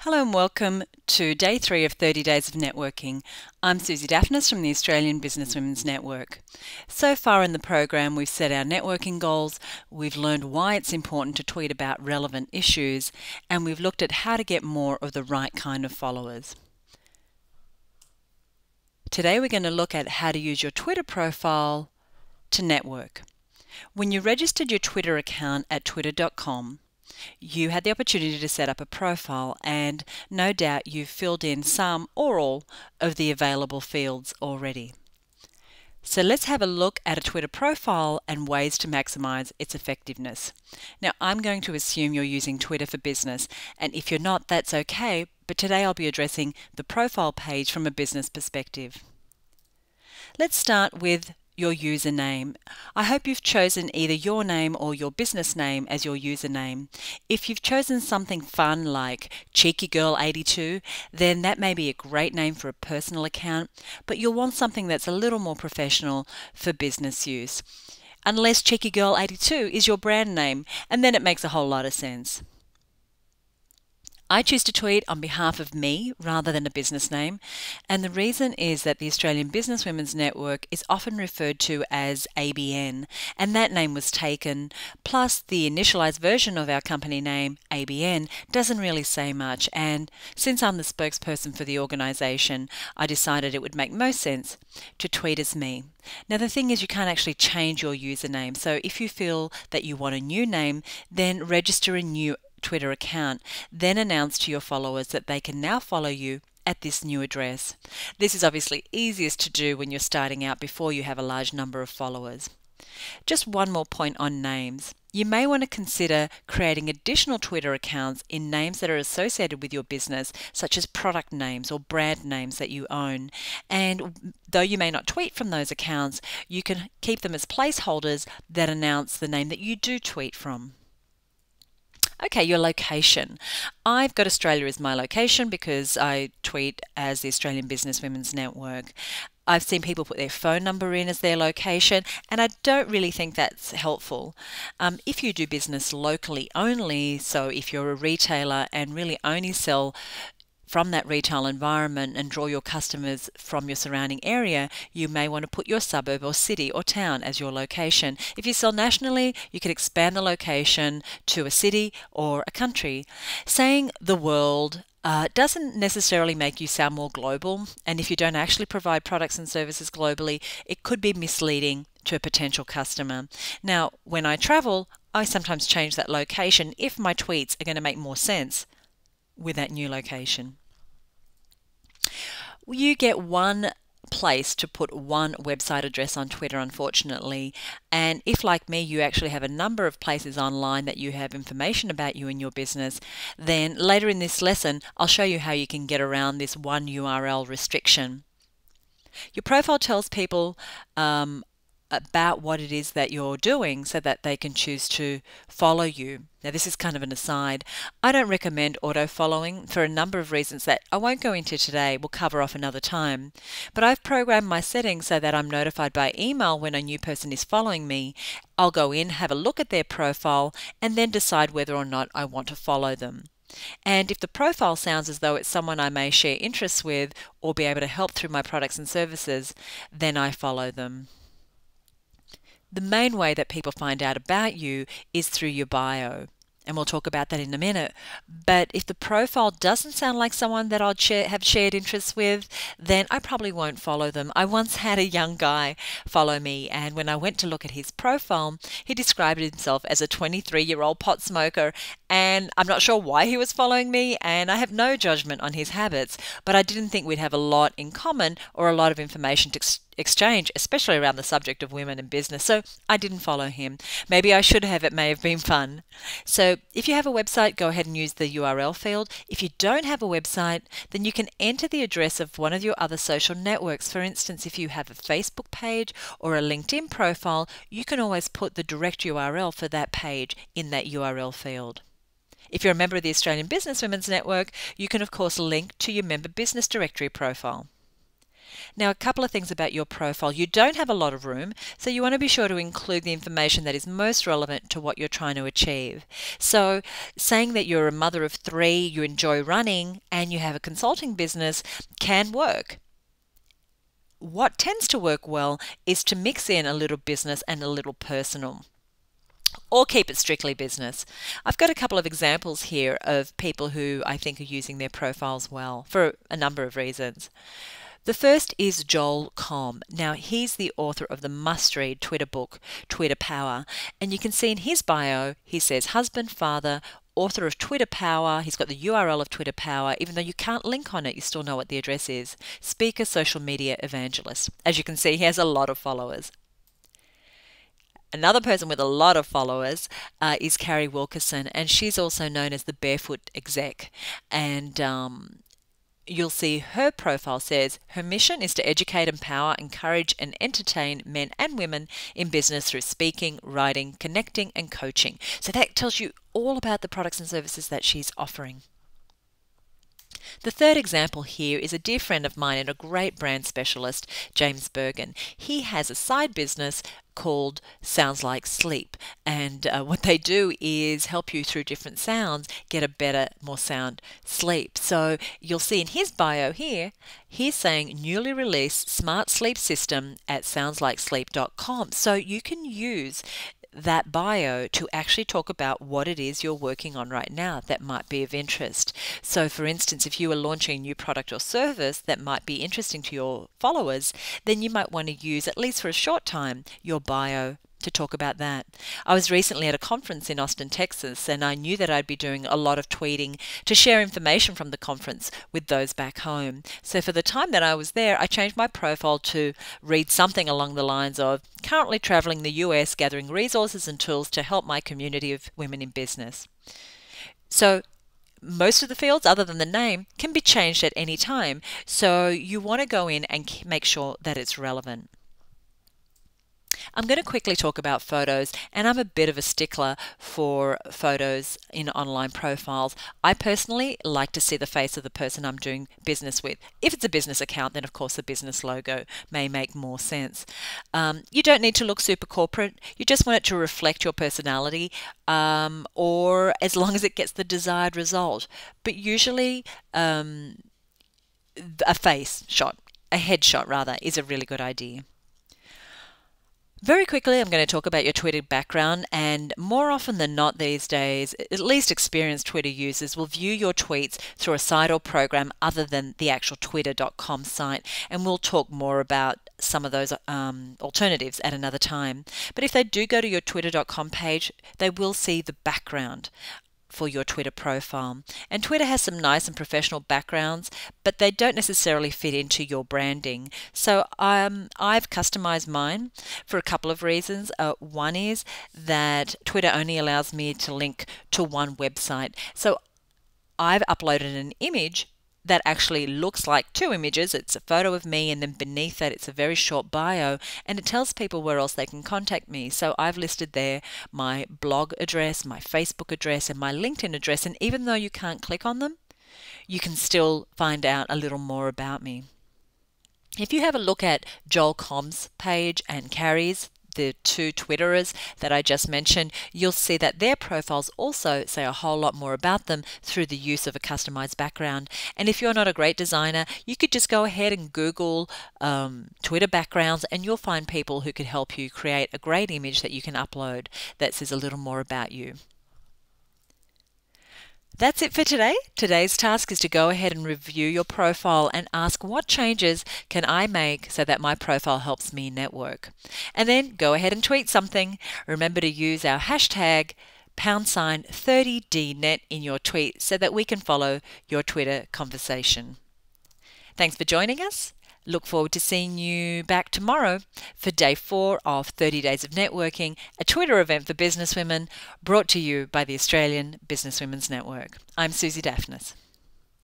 Hello and welcome to day 3 of 30 Days of Networking. I'm Susie Daphnis from the Australian Businesswomen's Network. So far in the program, we've set our networking goals, we've learned why it's important to tweet about relevant issues, and we've looked at how to get more of the right kind of followers. Today we're going to look at how to use your Twitter profile to network. When you registered your Twitter account at twitter.com, you had the opportunity to set up a profile, and no doubt you've filled in some or all of the available fields already. So let's have a look at a Twitter profile and ways to maximize its effectiveness. Now, I'm going to assume you're using Twitter for business, and if you're not, that's okay, but today I'll be addressing the profile page from a business perspective. Let's start with your username. I hope you've chosen either your name or your business name as your username. If you've chosen something fun like Cheeky Girl 82, then that may be a great name for a personal account, but you'll want something that's a little more professional for business use. Unless Cheeky Girl 82 is your brand name, and then it makes a whole lot of sense. I choose to tweet on behalf of me rather than a business name, and the reason is that the Australian Businesswomen's Network is often referred to as ABN, and that name was taken, plus the initialized version of our company name, ABN, doesn't really say much, and since I'm the spokesperson for the organisation, I decided it would make most sense to tweet as me. Now the thing is, you can't actually change your username, so if you feel that you want a new name, then register a new Twitter account, then announce to your followers that they can now follow you at this new address. This is obviously easiest to do when you're starting out before you have a large number of followers. Just one more point on names. You may want to consider creating additional Twitter accounts in names that are associated with your business, such as product names or brand names that you own. And though you may not tweet from those accounts, you can keep them as placeholders that announce the name that you do tweet from. Okay, your location. I've got Australia as my location because I tweet as the Australian Businesswomen's Network. I've seen people put their phone number in as their location, and I don't really think that's helpful. If you do business locally only, so if you're a retailer and really only sell from that retail environment and draw your customers from your surrounding area, you may want to put your suburb or city or town as your location. If you sell nationally, you can expand the location to a city or a country. Saying the world doesn't necessarily make you sound more global, and if you don't actually provide products and services globally, it could be misleading to a potential customer. Now, when I travel, I sometimes change that location if my tweets are going to make more sense with that new location. You get one place to put one website address on Twitter, unfortunately, and if, like me, you actually have a number of places online that you have information about you and your business, then later in this lesson I'll show you how you can get around this one URL restriction. Your profile tells people about what it is that you're doing so that they can choose to follow you. Now, this is kind of an aside. I don't recommend auto-following for a number of reasons that I won't go into today. We'll cover off another time. But I've programmed my settings so that I'm notified by email when a new person is following me. I'll go in, have a look at their profile, and then decide whether or not I want to follow them. And if the profile sounds as though it's someone I may share interests with or be able to help through my products and services, then I follow them. The main way that people find out about you is through your bio, and we'll talk about that in a minute. But if the profile doesn't sound like someone that I'd have shared interests with, then I probably won't follow them. I once had a young guy follow me, and when I went to look at his profile, he described himself as a 23-year-old pot smoker, and I'm not sure why he was following me, and I have no judgment on his habits, but I didn't think we'd have a lot in common or a lot of information to exchange, especially around the subject of women in business, so I didn't follow him. Maybe I should have. It may have been fun. So if you have a website, go ahead and use the URL field. If you don't have a website, then you can enter the address of one of your other social networks. For instance, if you have a Facebook page or a LinkedIn profile, you can always put the direct URL for that page in that URL field. If you're a member of the Australian Businesswomen's Network, you can of course link to your member business directory profile. Now, a couple of things about your profile. You don't have a lot of room, so you want to be sure to include the information that is most relevant to what you're trying to achieve. So, saying that you're a mother of 3, you enjoy running, and you have a consulting business can work. What tends to work well is to mix in a little business and a little personal, or keep it strictly business. I've got a couple of examples here of people who I think are using their profiles well for a number of reasons. The first is Joel Comm. Now, he's the author of the must-read Twitter book, Twitter Power. And you can see in his bio, he says husband, father, author of Twitter Power. He's got the URL of Twitter Power. Even though you can't link on it, you still know what the address is. Speaker, social media evangelist. As you can see, he has a lot of followers. Another person with a lot of followers is Carrie Wilkinson, and she's also known as the Barefoot Exec. And you'll see her profile says her mission is to educate, empower, encourage, and entertain men and women in business through speaking, writing, connecting, and coaching. So that tells you all about the products and services that she's offering. The third example here is a dear friend of mine and a great brand specialist, James Bergen. He has a side business called Sounds Like Sleep, and what they do is help you through different sounds get a better, more sound sleep. So you'll see in his bio here, he's saying newly released smart sleep system at soundslikesleep.com. So you can use that bio to actually talk about what it is you're working on right now that might be of interest. So for instance, if you are launching a new product or service that might be interesting to your followers, then you might want to use, at least for a short time, your bio to talk about that. I was recently at a conference in Austin, Texas, and I knew that I'd be doing a lot of tweeting to share information from the conference with those back home. So for the time that I was there, I changed my profile to read something along the lines of, currently traveling the US, gathering resources and tools to help my community of women in business. So most of the fields, other than the name, can be changed at any time. So you want to go in and make sure that it's relevant. I'm going to quickly talk about photos, and I'm a bit of a stickler for photos in online profiles. I personally like to see the face of the person I'm doing business with. If it's a business account, then of course the business logo may make more sense. You don't need to look super corporate. You just want it to reflect your personality, or as long as it gets the desired result. But usually a face shot, a headshot rather, is a really good idea. Very quickly, I'm going to talk about your Twitter background, and more often than not these days, at least experienced Twitter users will view your tweets through a site or program other than the actual twitter.com site, and we'll talk more about some of those alternatives at another time. But if they do go to your twitter.com page, they will see the background for your Twitter profile. And Twitter has some nice and professional backgrounds, but they don't necessarily fit into your branding. So I've customized mine for a couple of reasons. One is that Twitter only allows me to link to one website. So I've uploaded an image that actually looks like 2 images. It's a photo of me, and then beneath that it's a very short bio, and it tells people where else they can contact me. So I've listed there my blog address, my Facebook address, and my LinkedIn address, and even though you can't click on them, you can still find out a little more about me. If you have a look at Joel Comm's page and Carrie's, the 2 Twitterers that I just mentioned, you'll see that their profiles also say a whole lot more about them through the use of a customized background. And if you're not a great designer, you could just go ahead and Google Twitter backgrounds, and you'll find people who could help you create a great image that you can upload that says a little more about you. That's it for today. Today's task is to go ahead and review your profile and ask, what changes can I make so that my profile helps me network? And then go ahead and tweet something. Remember to use our hashtag #30DNet in your tweet so that we can follow your Twitter conversation. Thanks for joining us. Look forward to seeing you back tomorrow for day 4 of 30 Days of Networking, a Twitter event for businesswomen brought to you by the Australian Businesswomen's Network. I'm Susie Daphnis.